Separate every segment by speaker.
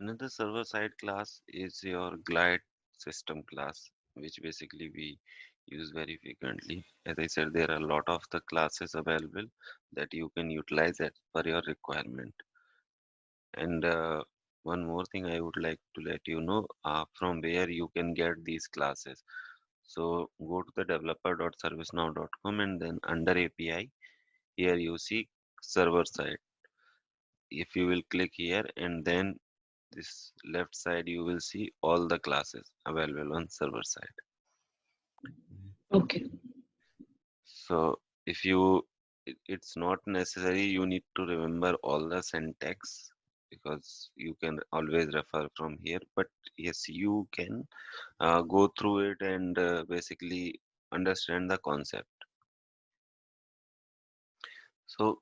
Speaker 1: Another server-side class is your glide system class, which basically we use very frequently. As I said, there are a lot of the classes available that you can utilize as per your requirement. And one more thing I would like to let you know from where you can get these classes. So go to the developer.servicenow.com and then under API, here you see server side. If you will click here and then this left side, you will see all the classes available on server side.
Speaker 2: Okay.
Speaker 1: So if you, it's not necessary you need to remember all the syntax because you can always refer from here. But yes, you can go through it and basically understand the concept. So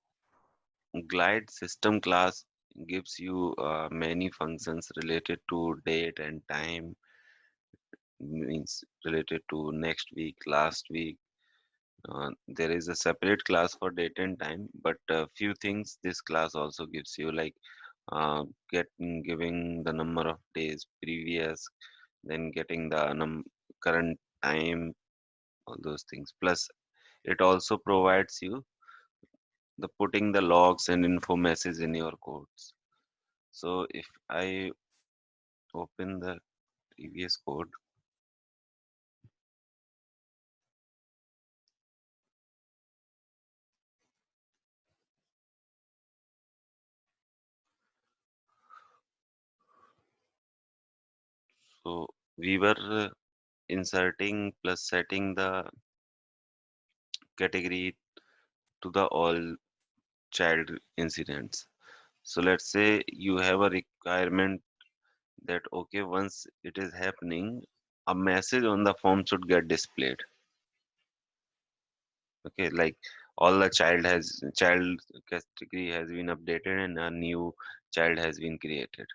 Speaker 1: Glide system class gives you many functions related to date and time, means related to next week, last week. There is a separate class for date and time, but a few things this class also gives you, like giving the number of days previous, then getting the current time, all those things. Plus, it also provides you the putting the logs and info message in your codes. So if I open the previous code, so we were inserting plus setting the category to the all child incidents. So let's say you have a requirement that okay, once it is happening, a message on the form should get displayed. Okay, like all the child category has been updated and a new child has been created.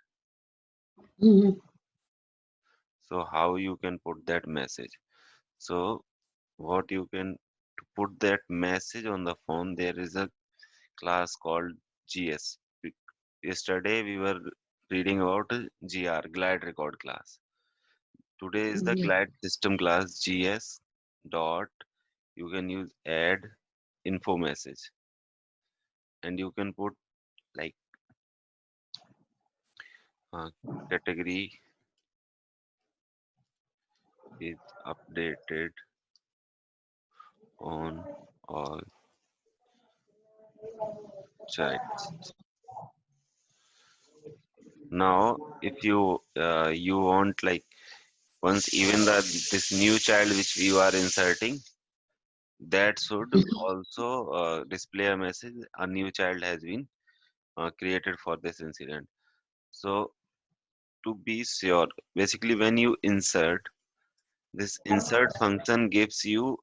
Speaker 2: Mhm.
Speaker 1: So how you can put that message? So what you can to put that message on the form, there is a class called GS. Yesterday we were reading about GR, Glide Record class. Today is the
Speaker 2: Yeah.
Speaker 1: Glide System class GS dot. You can use add info message and you can put like uh, category is updated on all chats. Now, if you want like once even the this new child which we are inserting, that should also display a message a new child has been created for this incident. So to be sure, basically when you insert, this insert function gives you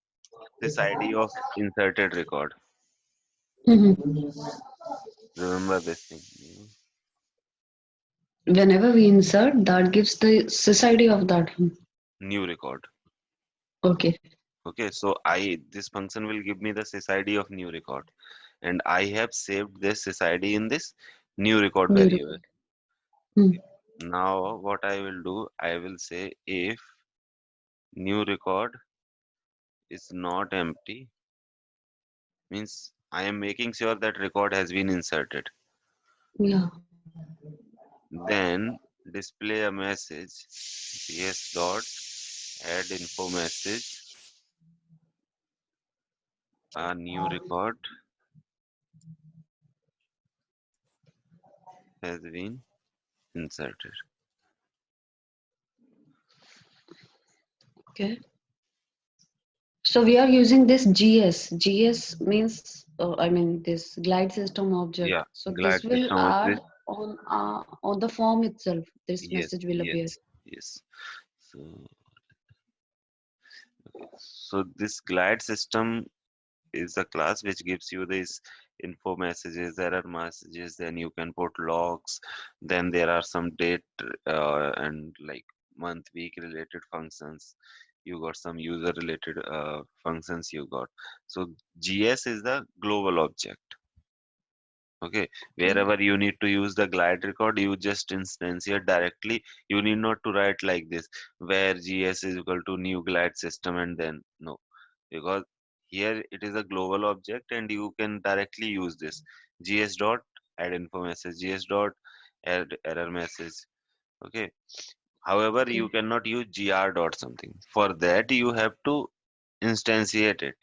Speaker 1: this ID of inserted record.
Speaker 2: Mhm.
Speaker 1: Remember this thing,
Speaker 2: Whenever we insert, that gives the society of that one.
Speaker 1: new record.
Speaker 2: Okay.
Speaker 1: Okay, so I this function will give me the sysid of new record, and I have saved this sysid in this new record
Speaker 2: New
Speaker 1: variable.
Speaker 2: record. Hmm.
Speaker 1: Now what I will do, I will say if new record is not empty, means I am making sure that record has been inserted.
Speaker 2: Yeah.
Speaker 1: Then display a message ps dot add info message, a new record has been inserted.
Speaker 2: Okay. So we are using this GS. GS means, I mean, this glide system object.
Speaker 1: Yeah,
Speaker 2: So this
Speaker 1: glide
Speaker 2: will
Speaker 1: system is
Speaker 2: add
Speaker 1: this.
Speaker 2: on the form itself. This
Speaker 1: Yes,
Speaker 2: message will appear.
Speaker 1: yes, yes. So, so this glide system is a class which gives you this info messages, error messages, then you can put logs, then there are some date and like month, week related functions. You got some user related functions you got. So GS is the global object. Okay,
Speaker 2: Okay.
Speaker 1: wherever you need to use the glide record, you just instantiate directly. You need not to write like this, where gs is equal to new glide system, and then no, because here it is a global object and you can directly use this gs dot add info message, gs dot add error message. Okay, however you
Speaker 2: Okay.
Speaker 1: cannot use gr dot something. For that you have to instantiate it.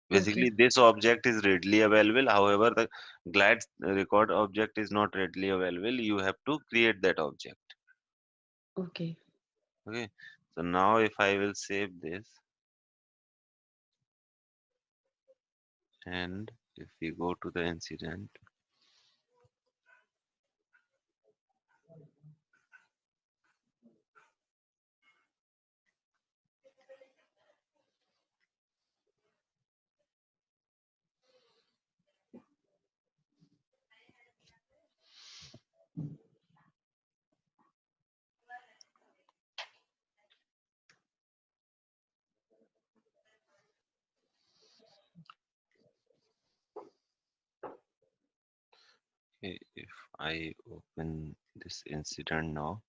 Speaker 1: Basically
Speaker 2: Okay.
Speaker 1: this object is readily available, however the glide record object is not readily available. You have to create that object.
Speaker 2: Okay.
Speaker 1: Okay, so now if I will save this, and if we go to the incident, okay, if I open this incident now,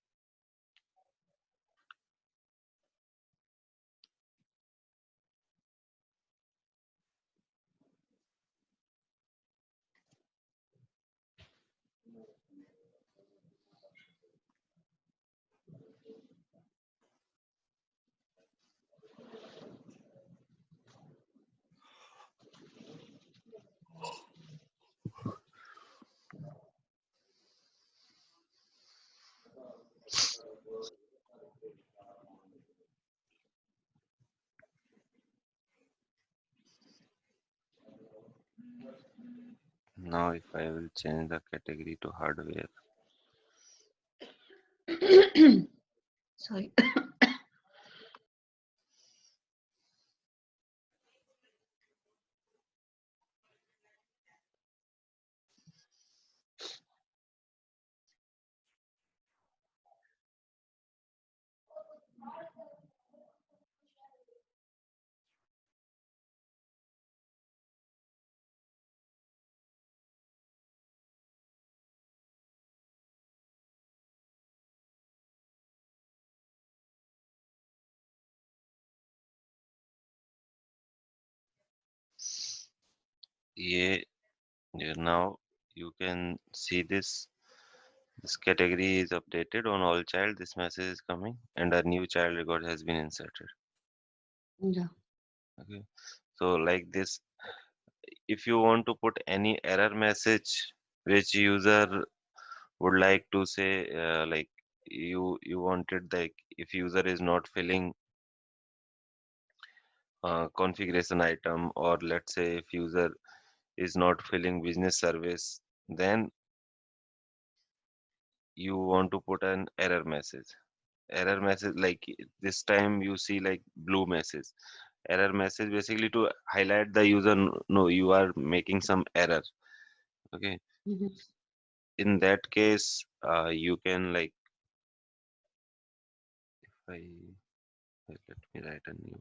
Speaker 1: now if I will change the category to hardware,
Speaker 2: Sorry.
Speaker 1: yeah, yeah, now you can see this category is updated on all child. This message is coming, and a new child record has been inserted.
Speaker 2: Yeah.
Speaker 1: Okay, so like this, if you want to put any error message which user would like to say, like you wanted, like if user is not filling configuration item, or let's say if user is not filling business service, then you want to put an error message like this time you see like blue message, error message, basically to highlight the user, no, you are making some error. Okay,
Speaker 2: Mhm.
Speaker 1: in that case you can like, I, let me write a new.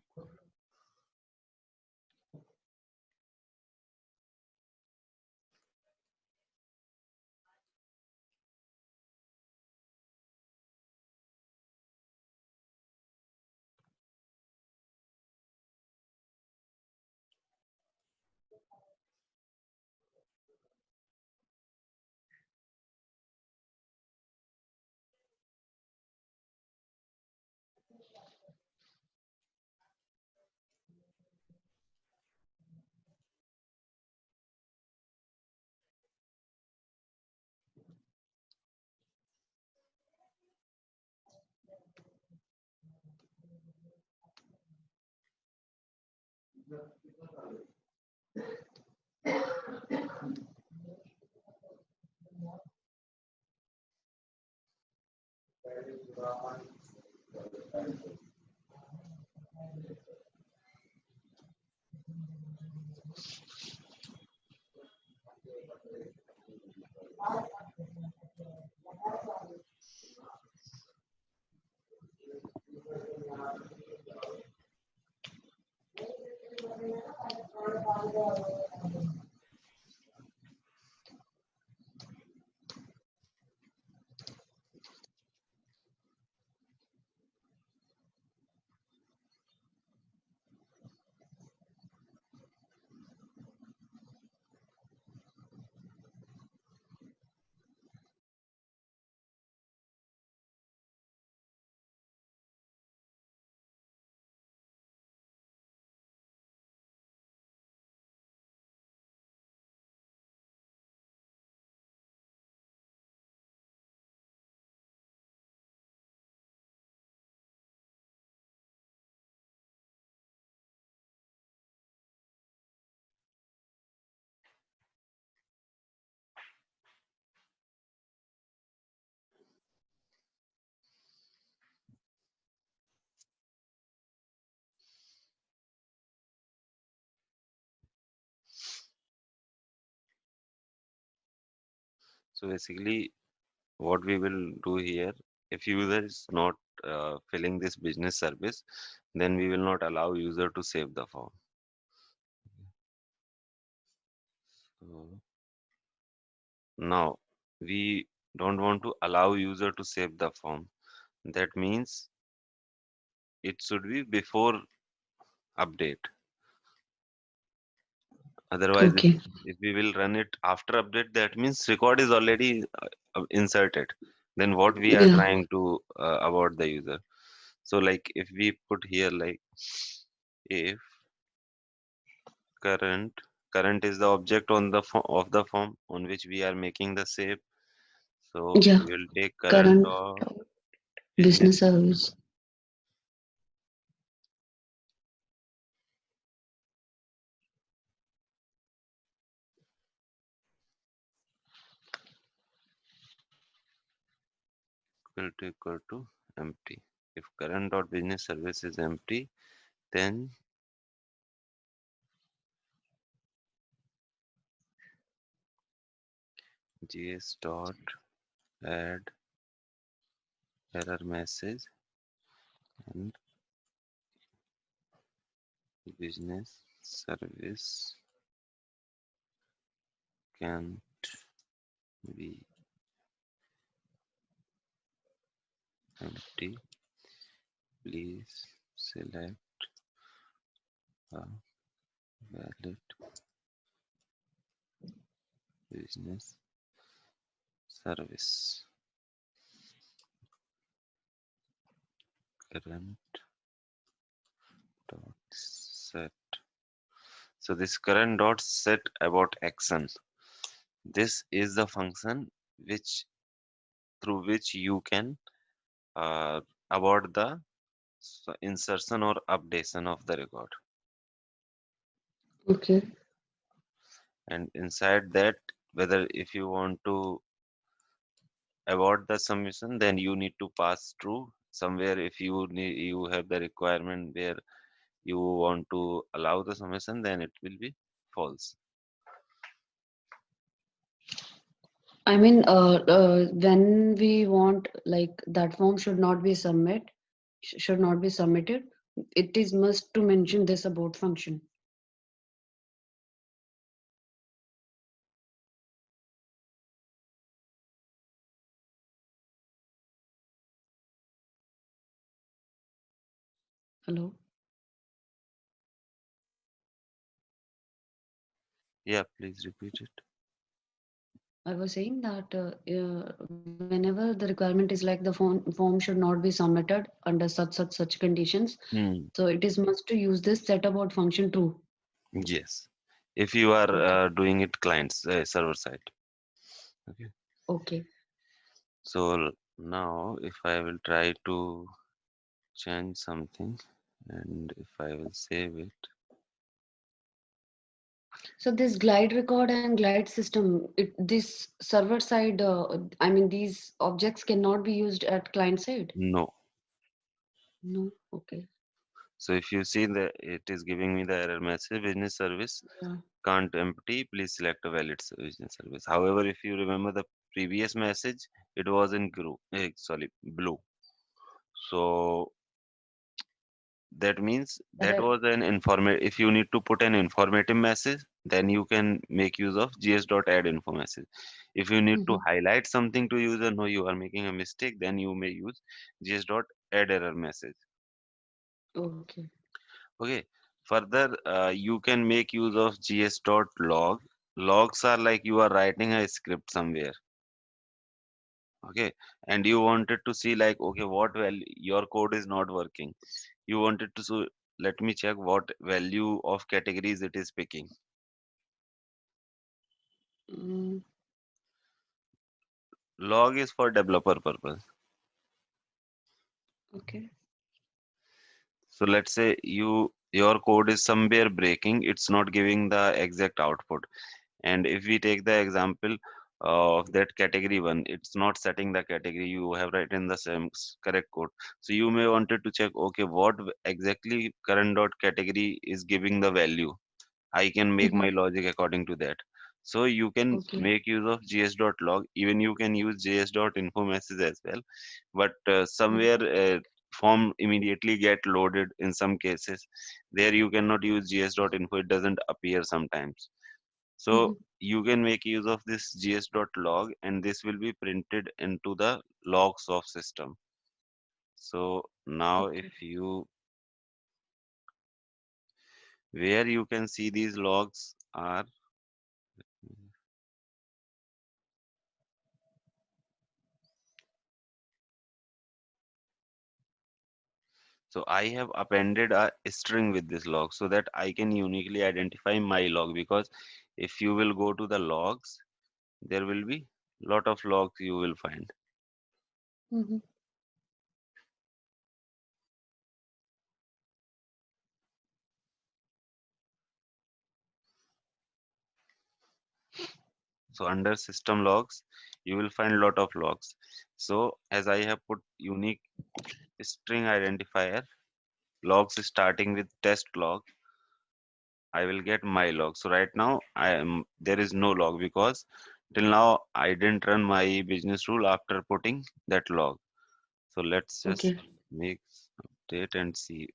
Speaker 1: So basically, what we will do here, if user is not filling this business service, then we will not allow user to save the form. So now we don't want to allow user to save the form. That means it should be before update. Otherwise,
Speaker 2: Okay.
Speaker 1: if we will run it after update, that means record is already inserted. Then what we are
Speaker 2: Yeah.
Speaker 1: trying to avoid the user. So like if we put here like if current current is the object on the of the form on which we are making the save. So
Speaker 2: Yeah.
Speaker 1: we will take current
Speaker 2: Current
Speaker 1: or business
Speaker 2: business service.
Speaker 1: equal to empty. If current dot business service is empty, then gs dot add error message and business service can be empty. Please select a valid business service. Current dot set. So this current dot set about action. This is the function which through which you can uh, about the insertion or updation of the record.
Speaker 2: Okay.
Speaker 1: And inside that, whether if you want to avoid the submission, then you need to pass through somewhere. If you need, you have the requirement where you want to allow the submission, then it will be false.
Speaker 2: I mean, when we want like that form should not be submitted. It is must to mention this abort function. Hello.
Speaker 1: Yeah, please repeat it.
Speaker 2: I was saying that whenever the requirement is like the form should not be submitted under such conditions,
Speaker 1: Hmm.
Speaker 2: so it is must to use this set abort function true.
Speaker 1: Yes. If you are
Speaker 2: Okay.
Speaker 1: doing it clients server side. Okay.
Speaker 2: Okay.
Speaker 1: So now if I will try to change something and if I will save it,
Speaker 2: So this glide record and glide system, this server side, I mean, these objects cannot be used at client side.
Speaker 1: no.
Speaker 2: No. Okay.
Speaker 1: So if you see that it is giving me the error message, business service
Speaker 2: Yeah.
Speaker 1: can't empty, please select a valid business service. However, if you remember the previous message, it was in blue. So that means that
Speaker 2: Red.
Speaker 1: was an informative. If you need to put an informative message, then you can make use of gs.add info message. If you need to
Speaker 2: Hmm.
Speaker 1: highlight something to user, no, you are making a mistake, then you may use gs.add error message.
Speaker 2: Okay.
Speaker 1: Okay. Further, you can make use of gs.log. Logs are like you are writing a script somewhere. Okay, and you wanted to see like, okay, what value your code is not working. You wanted to so let me check what value of categories it is picking.
Speaker 2: Mm,
Speaker 1: Log is for developer purpose.
Speaker 2: okay.
Speaker 1: So let's say your code is somewhere breaking, it's not giving the exact output. And if we take the example of that category one, it's not setting the category. You have written the same correct code. So you may wanted to check, okay, what exactly current dot category is giving the value. I can make
Speaker 2: Hmm.
Speaker 1: my logic according to that. So you can
Speaker 2: Okay.
Speaker 1: make use of gs.log. Even you can use js.info message as well, but
Speaker 2: Mm-hmm.
Speaker 1: somewhere form immediately get loaded in some cases. There you cannot use gs.info, it doesn't appear sometimes. So
Speaker 2: Mm-hmm.
Speaker 1: you can make use of this gs.log, and this will be printed into the logs of system. So now if
Speaker 2: Okay.
Speaker 1: you, where you can see these logs are, so I have appended a string with this log so that I can uniquely identify my log, because if you will go to the logs, there will be lot of logs you will find.
Speaker 2: Mm-hmm.
Speaker 1: So under system logs, you will find lot of logs. So as I have put unique string identifier, logs starting with test log, I will get my log. So right now there is no log, because till now I didn't run my business rule after putting that log. So let's just
Speaker 2: Okay.
Speaker 1: make update and see.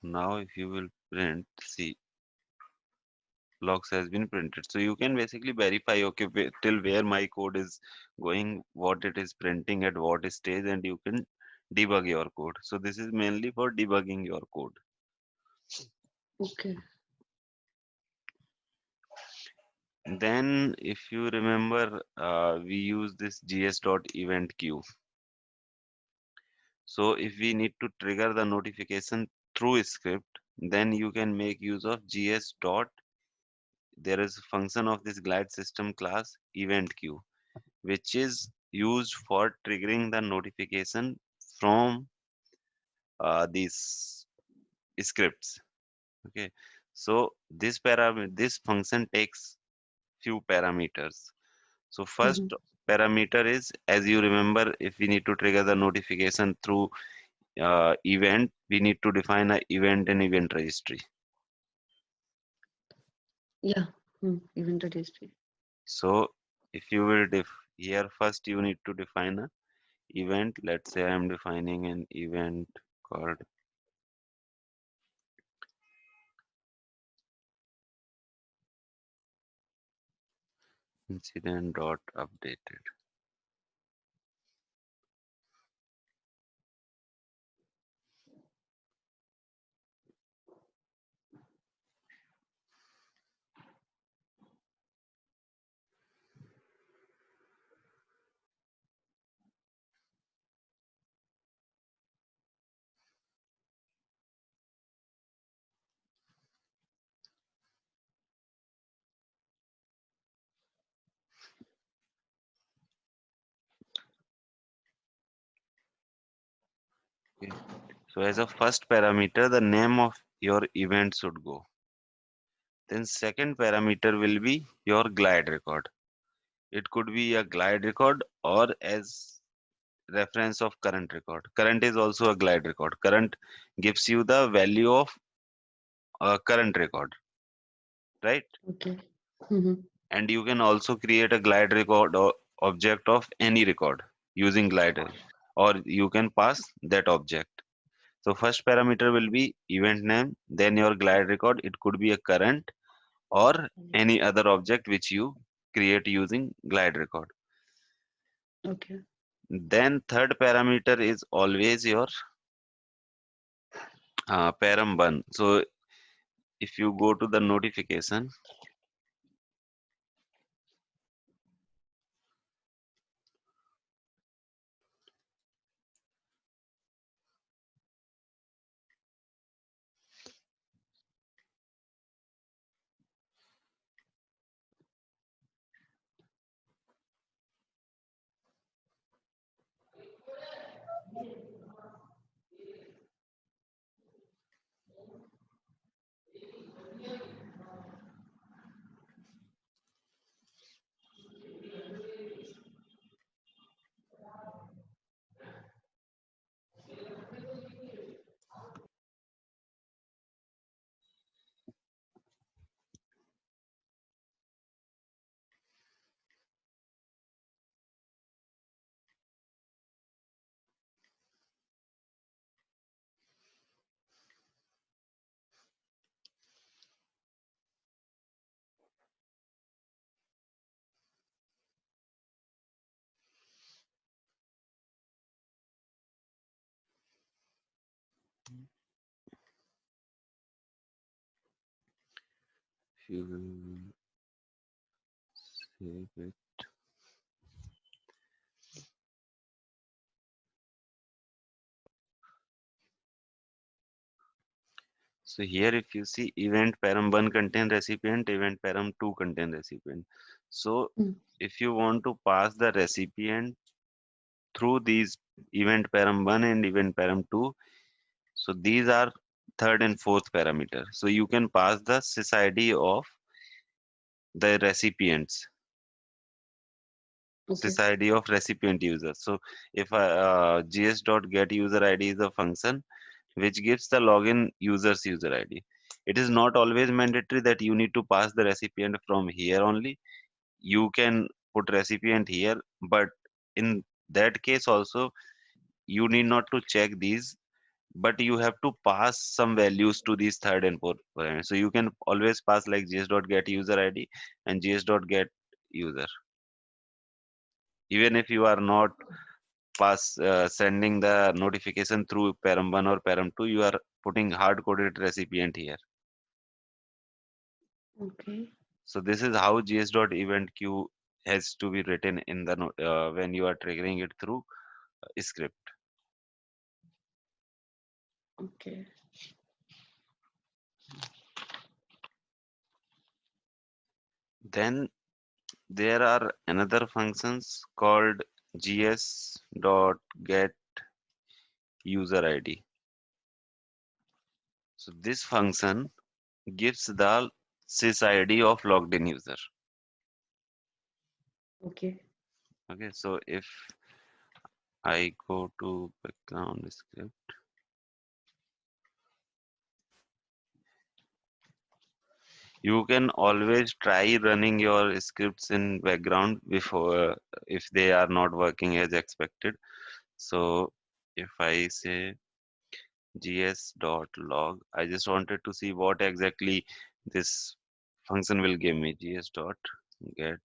Speaker 1: Now if you will print, see, logs has been printed. So you can basically verify, okay, till where my code is going, what it is printing at what stage, and you can debug your code. So this is mainly for debugging your code.
Speaker 2: Okay.
Speaker 1: Then if you remember, we use this gs.event queue. So if we need to trigger the notification through a script, then you can make use of gs dot, there is a function of this glide system class event queue, which is used for triggering the notification from these scripts. Okay, so this function takes few parameters. So first
Speaker 2: Mm-hmm.
Speaker 1: parameter is, as you remember, if we need to trigger the notification through event, we need to define a event and event registry.
Speaker 2: Yeah. Event registry.
Speaker 1: So if you will here first you need to define a event. Let's say I am defining an event called incident dot updated. Okay. So as a first parameter, the name of your event should go. Then second parameter will be your glide record. It could be a glide record or as reference of current record. Current is also a glide record. Current gives you the value of a current record, right?
Speaker 2: Okay. Mm-hmm.
Speaker 1: And you can also create a glide record or object of any record using glider, or you can pass that object. So first parameter will be event name, then your glide record. It could be a current or any other object which you create using glide record.
Speaker 2: Okay.
Speaker 1: Then third parameter is always your param one. So if you go to the notification, if you will save it. So here if you see event param 1 contain recipient, event param 2 contain recipient. So
Speaker 2: Mm.
Speaker 1: if you want to pass the recipient through these event param 1 and event param 2, so these are third and fourth parameter. So you can pass the sys of the recipients,
Speaker 2: Okay.
Speaker 1: recipient user. So if gs dot get user id is a function which gives the login user's user id. It is not always mandatory that you need to pass the recipient from here only. You can put recipient here, but in that case also you need not to check these, but you have to pass some values to these third and fourth parameters. So you can always pass like gs.get user id and gs.get user. Even if you are not sending the notification through param 1 or param 2, you are putting hard coded recipient here.
Speaker 2: Okay.
Speaker 1: So this is how gs.event queue has to be written in the when you are triggering it through script.
Speaker 2: Okay.
Speaker 1: Then there are another functions called gs.get user id. So this function gives the sys id of logged in user.
Speaker 2: Okay.
Speaker 1: Okay, so if I go to background script, you can always try running your scripts in background before if they are not working as expected. So if I say gs.log, I just wanted to see what exactly this function will give me. Gs.get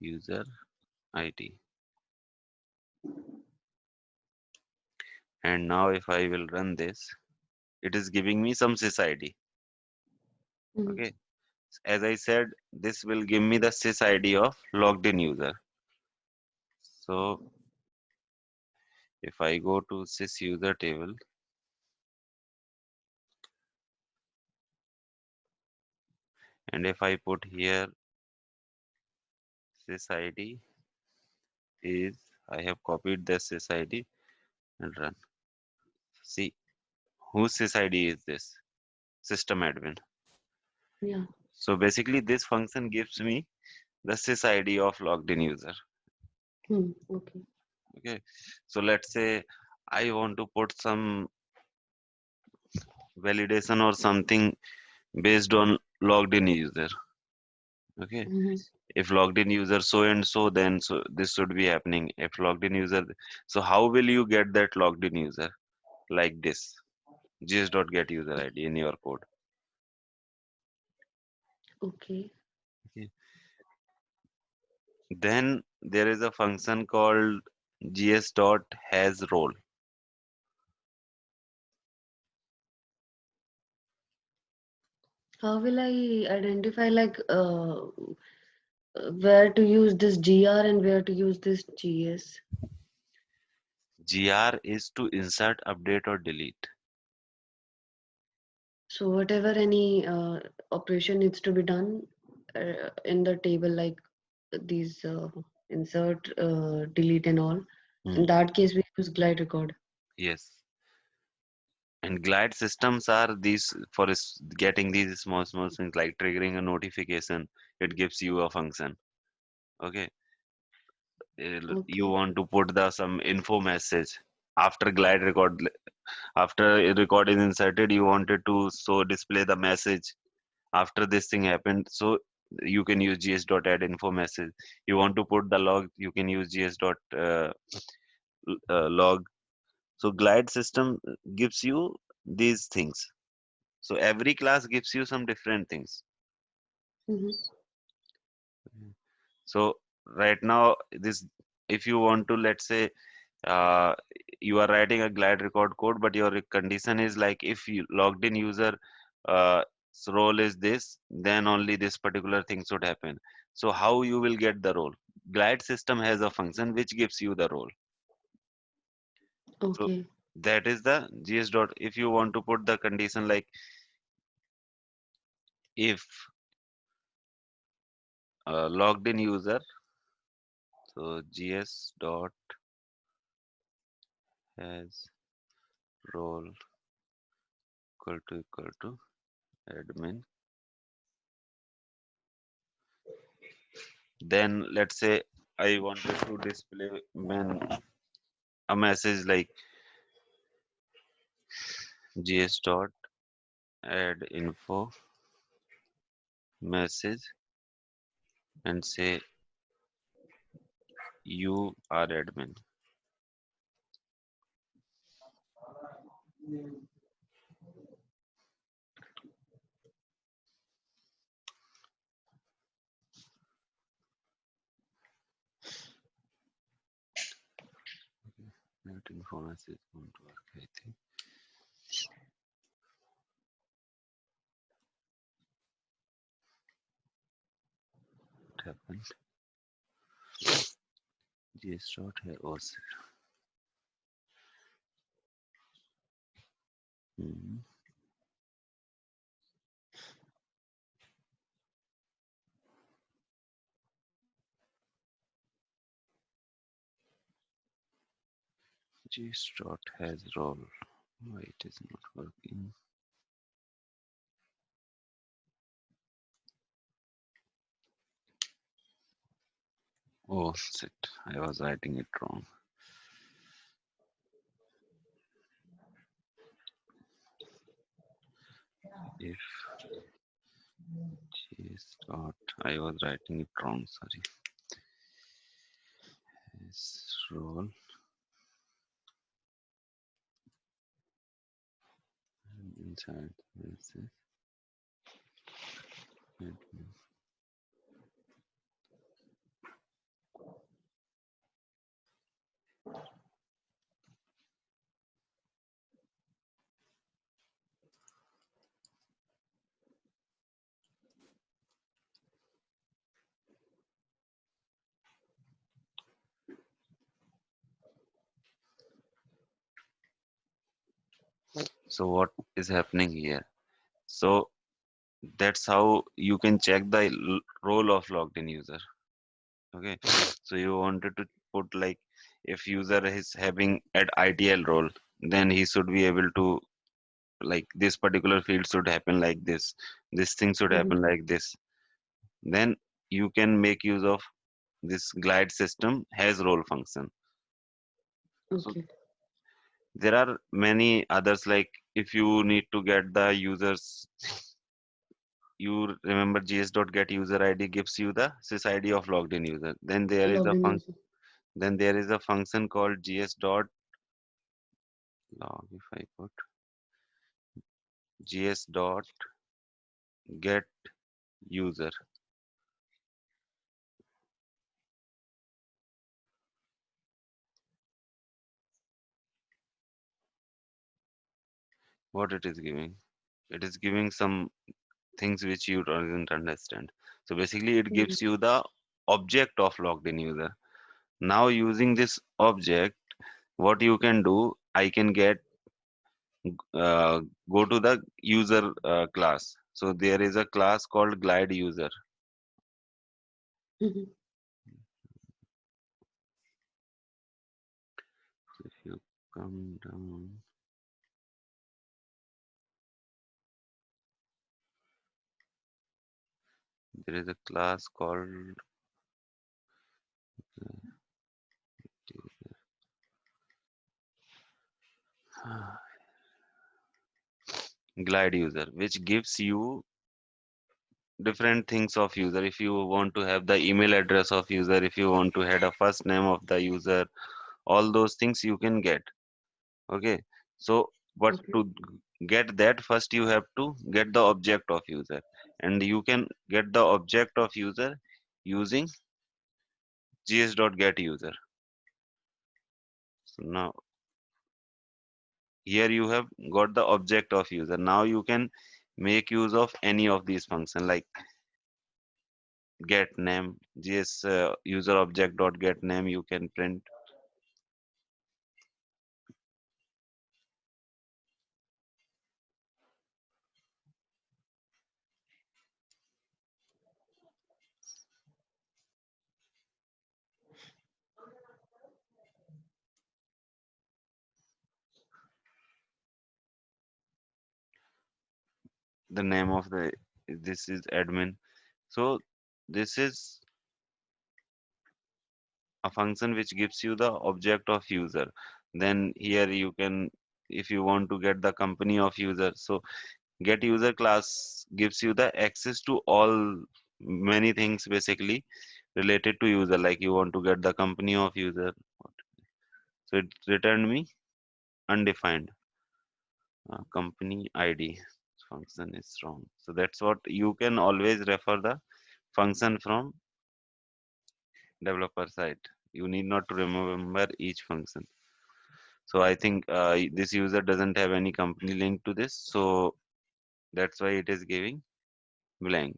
Speaker 1: user id. And now if I will run this, it is giving me some sys id.
Speaker 2: Mm.
Speaker 1: Okay. As I said, this will give me the sys id of logged in user. So if I go to sys user table and if I put here sys id is, I have copied the sys id and run. See, whose sys id is this? System admin.
Speaker 2: Yeah.
Speaker 1: So basically this function gives me the sys id of logged in user.
Speaker 2: Mm. Okay.
Speaker 1: Okay. So let's say I want to put some validation or something based on logged in user. Okay.
Speaker 2: Mm-hmm.
Speaker 1: If logged in user so and so, then so this should be happening. If logged in user, so how will you get that logged in user? like this, gs.getUserID in your code.
Speaker 2: Okay.
Speaker 1: Okay. Then there is a function called gs.hasRole.
Speaker 2: How will I identify like where to use this gr and where to use this gs?
Speaker 1: Gr is to insert, update, or delete.
Speaker 2: So whatever any operation needs to be done in the table, like these insert, delete, and all. In
Speaker 1: Hmm.
Speaker 2: that case, we use glide record.
Speaker 1: Yes. And glide systems are these for getting these small, small things like triggering a notification. It gives you a function. Okay. You
Speaker 2: Okay.
Speaker 1: want to put the some info message after glide record. After a record is inserted, you wanted to so display the message after this thing happened. So you can use gs.add info message. You want to put the log, you can use gs.log. So glide system gives you these things. So every class gives you some different things.
Speaker 2: Mm-hmm.
Speaker 1: So right now, this if you want to, let's say, uh, you are writing a glide record code, but your condition is like if you logged in user uh, role is this, then only this particular thing should happen. So how you will get the role? Glide system has a function which gives you the role. So
Speaker 2: Okay.
Speaker 1: that is the gs dot. If you want to put the condition like if logged in user, so gs dot has role equal to admin. Then let's say I wanted to display when a message like gs dot add info message and say you are admin. That info message won't work, I think. What happened? Gs dot here was hmm, gs dot has role. Why it is not working? Oh shit! I was writing it wrong. If gs dot I was writing it wrong. Sorry. Is role and inside this is admin. So what is happening here? So that's how you can check the role of logged in user. Okay. So you wanted to put like if user is having at ITL role, then he should be able to like this particular field should happen like this thing should
Speaker 2: Mm-hmm.
Speaker 1: happen like this. Then you can make use of this glide system has role function. So
Speaker 2: Okay.
Speaker 1: there are many others like if you need to get the users, you remember gs.getUserID gives you the sysID of logged in user. Then there is
Speaker 2: Logged
Speaker 1: a
Speaker 2: in
Speaker 1: function.
Speaker 2: user.
Speaker 1: Then there is a function called gs dot log, if I put gs dot get user, what it is giving? It is giving some things which you don't understand. So basically, it
Speaker 2: Mhm.
Speaker 1: gives you the object of logged in user. Now, using this object, what you can do, I can get uh, go to the user class. So there is a class called glide user.
Speaker 2: Mhm.
Speaker 1: If you come down, there is a class called glide user, which gives you different things of user. If you want to have the email address of user, if you want to add a first name of the user, all those things you can get. Okay, so but
Speaker 2: Okay.
Speaker 1: to get that, first you have to get the object of user, and you can get the object of user using gs.getUser. So now here you have got the object of user. Now you can make use of any of these functions like get name, gs user object dot get name. You can print the name of the, this is admin. So this is a function which gives you the object of user. Then here you can, if you want to get the company of user, so get user class gives you the access to all many things basically related to user. Like you want to get the company of user, so it returned me undefined company id. Function is wrong. So that's what you can always refer the function from developer side. You need not to remember each function. So I think this user doesn't have any company link to this, so that's why it is giving blank.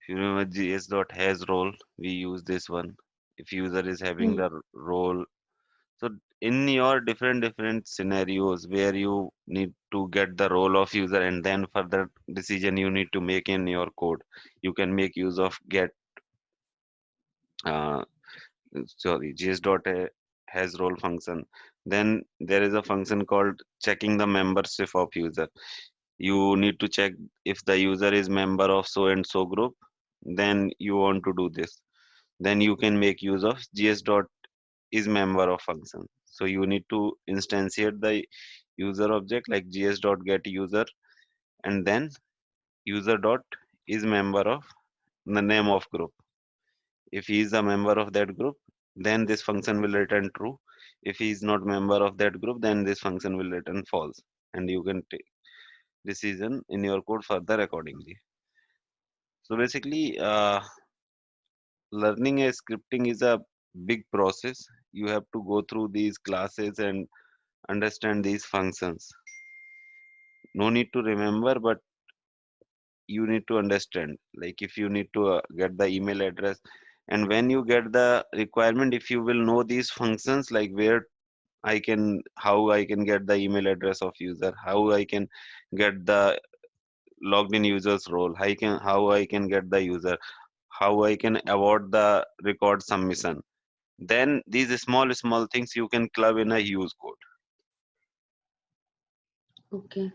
Speaker 1: If you remember gs.has role, we use this one. If user is having
Speaker 2: Mhm.
Speaker 1: the role, so in your different scenarios where you need to get the role of user and then further decision you need to make in your code, you can make use of get uh, sorry gs.has role function. Then there is a function called checking the membership of user. You need to check if the user is member of so and so group, then you want to do this. Then you can make use of gs dot is member of function. So you need to instantiate the user object like gs dot get user, and then user dot is member of the name of group. If he is a member of that group, then this function will return true. If he is not member of that group, then this function will return false, and you can take decision in your code further accordingly. So basically, learning a scripting is a big process. You have to go through these classes and understand these functions. No need to remember, but you need to understand. Like if you need to get the email address, and when you get the requirement, if you will know these functions, like where I can, how I can get the email address of user, how I can get the logged in users role, how I can get the user, how I can avoid the record submission. Then these small things you can club in a use code.
Speaker 2: Okay.